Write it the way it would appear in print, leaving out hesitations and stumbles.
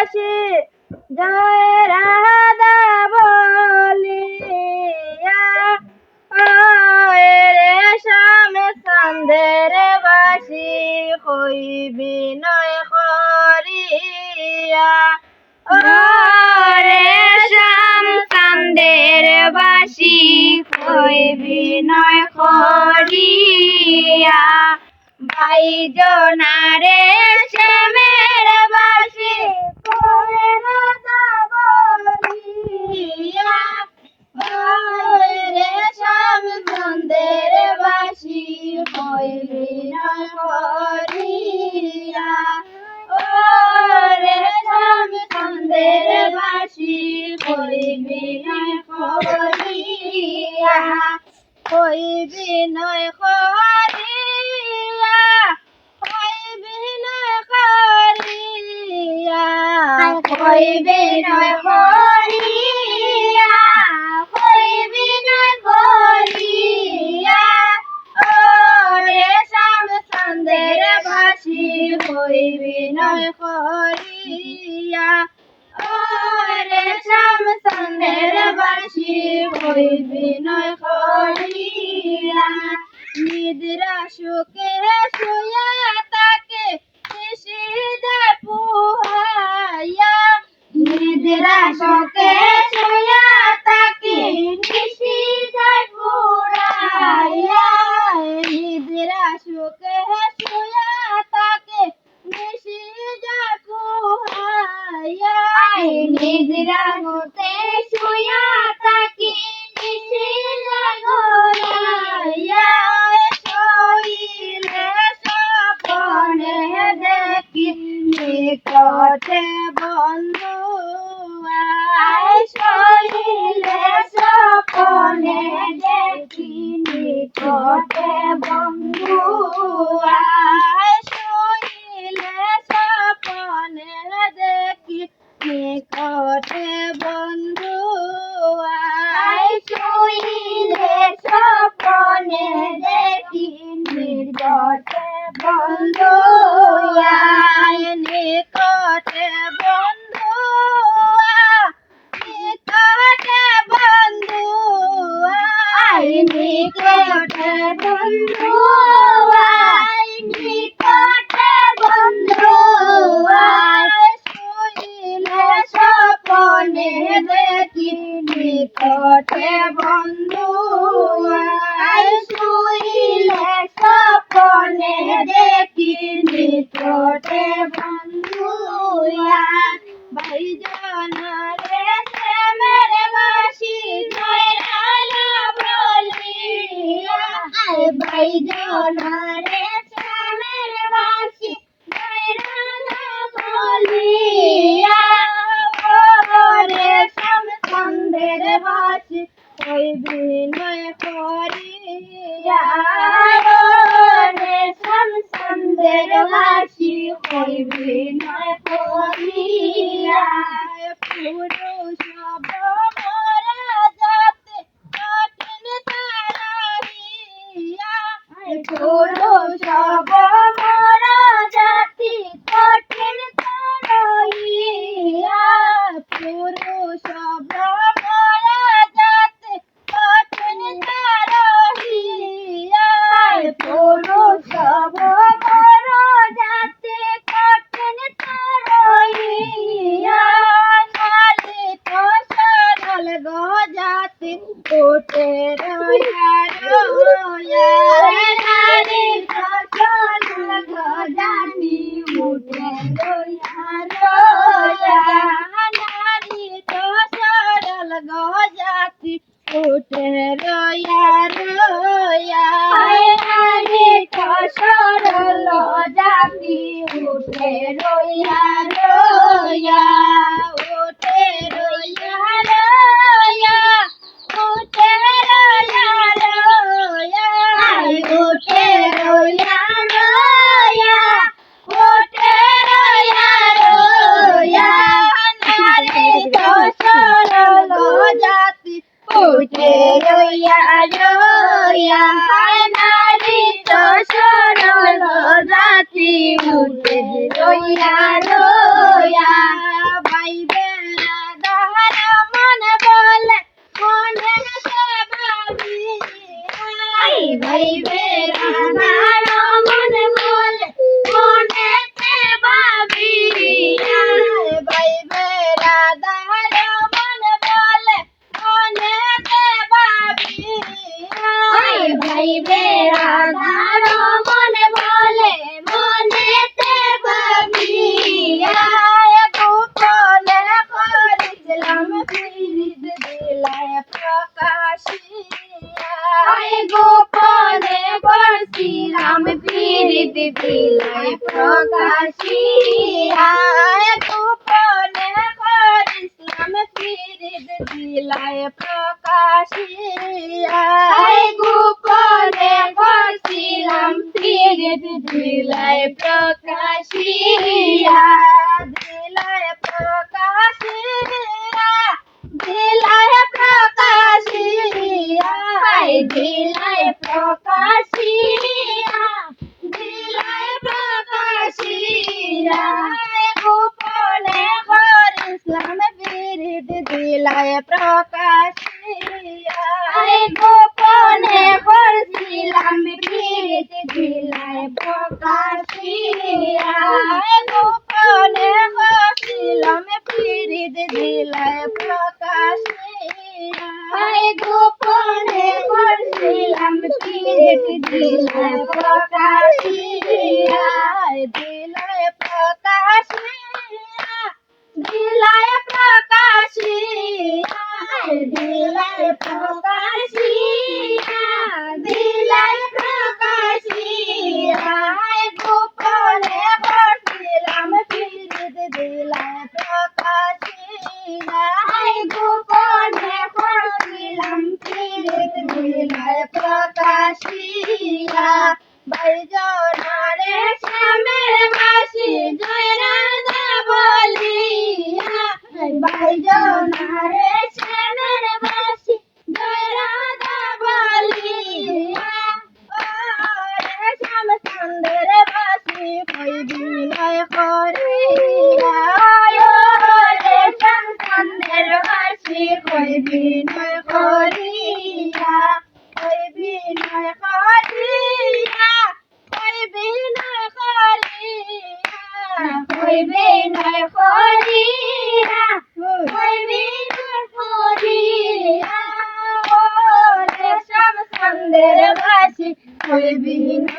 বাসি জয় রাধা বলিয়া রেশম সন্দের বাসি হই বিনয় করিয়া রেশম সন্দের বাসি হই বিনয় করিয়া ভাই জনারে শ্যামের বাসি কই রাধা বলিয়া রেশম সন্দের বাসি হই বিনয় করিয়া রেশম সন্দের বাসি হই বিনয় করিয়া হই বিনয় করিয়া হই বিনয় করিয়া হই বিনয় করিয়া হই বিনয় করিয়া রেশম সন্দের বাসি হই বিনয় করিয়া রেশম সন্দের বাসি হই বিনয় করিয়া নিদ্রা সুখে শুয়া তাকে নিশি যায় পুহাইয়া নিদ্রা সুখে শুয়া তাকে নিশি যায় পুহাইয়া নিদ্রা সুখে শুয়া তাকে নিশি যায় পুহাইয়া নিদ্রা হতে শুয়া তাকে নিশি যায় ঘোরাইয়া শোইলে স্বপ্নে দেখি নিকটে বন্ধু শোইলে স্বপ্নে দেখি নিকটে বন্ধু শোইলে স্বপ্নে দেখি নিকটে বন্ধু শোইলে স্বপ্নে দেখি নিকটে বন্ধু নিকটে বন্ধু নিকটে বন্ধু নিকটে বন্ধু নিকটে বন্ধু শুইলে স্বপ্নে দেখি নিকটে বন্ধু শুইলে স্বপ্নে দেখি নিকটে বন্ধু ভাই জনারে শ্যামের বাসি জয় রাধা বলিয়া ভাই জনারে শ্যামের বাসি জয় রাধা বলিয়া রেশম সন্দের বাসি হই বিনয় করিয়া রেশম সন্দের বাসি হই বিনয় করিয়া পুরুষ মোরা যাতে কঠিন তারাহিয়া পুরুষ মোরা জাতি কঠিন তারাহিয়া পুরুষ মোরা জাতি কঠিন তারাহিয়া পুরুষ মোরা জাতি কঠিন তারাহিয়া নালি তো সরল গজাতি উঠে রয়া রয়া নালি তো সরল গজাতি উঠে রয়া রয়া নালি তো সরল গজাতি উঠে রয়া রয়া নালি তো সরল জাতি উঠে রয়া রয়া উঠে রয়া রয়া উঠে রয়া রয়া উঠে রয়া রয়া উঠে রয়া রয়া নারী তো সরল জাতি উঠে রয়া রয়া নারী তো সরল জাতি উঠে রয়া রয়া প্রকাশিয়া গোপনে করিসলাম পিরিত দিলায় প্রকাশিয়া গোপনে করছিলাম পিরিত দিলায় প্রকাশিয়া দিলায় প্রকাশিয়া দিলায় প্রকাশিয়া দিলায় প্রকাশিয়া দিলায় প্রকাশিয়া গোপনে করিসলাম পিরিত দিলায় প্রকাশিয়া গোপনে করছিলাম পিরিত দিলায় প্রকাশিয়া গোপনে করছিলাম পিরিত দিলায় প্রকাশিয়া গোপনে করছিলাম পিরিত দিলায় প্রকাশিয়া দিলায় প্রকাশিয়া দিলায় প্রকাশিয়া দিলায় প্রকাশিয়া দিলায় প্রকাশিয়া গোপনে করছিলাম পিরিত দিলায় প্রকাশিয়া গোপনে করছিলাম পিরিত দিলায় প্রকাশিয়া বাইজনারে শ্যামের বাসি জয় রাধা বলিয়া বাইজনারে শ্যামের বাসি জয় রাধা বলিয়া ওরে শ্যাম সুন্দর বাসি কই বিনয় করিয়া ওরে শ্যাম সুন্দর বাসি কই বিনয় করিয়া কই বিনয় করিয়া কই বিনয় করিয়া কই বিনয় করিয়া কই বিনয় করিয়া ওরে শ্যাম সুন্দর বাসি কই বিনয়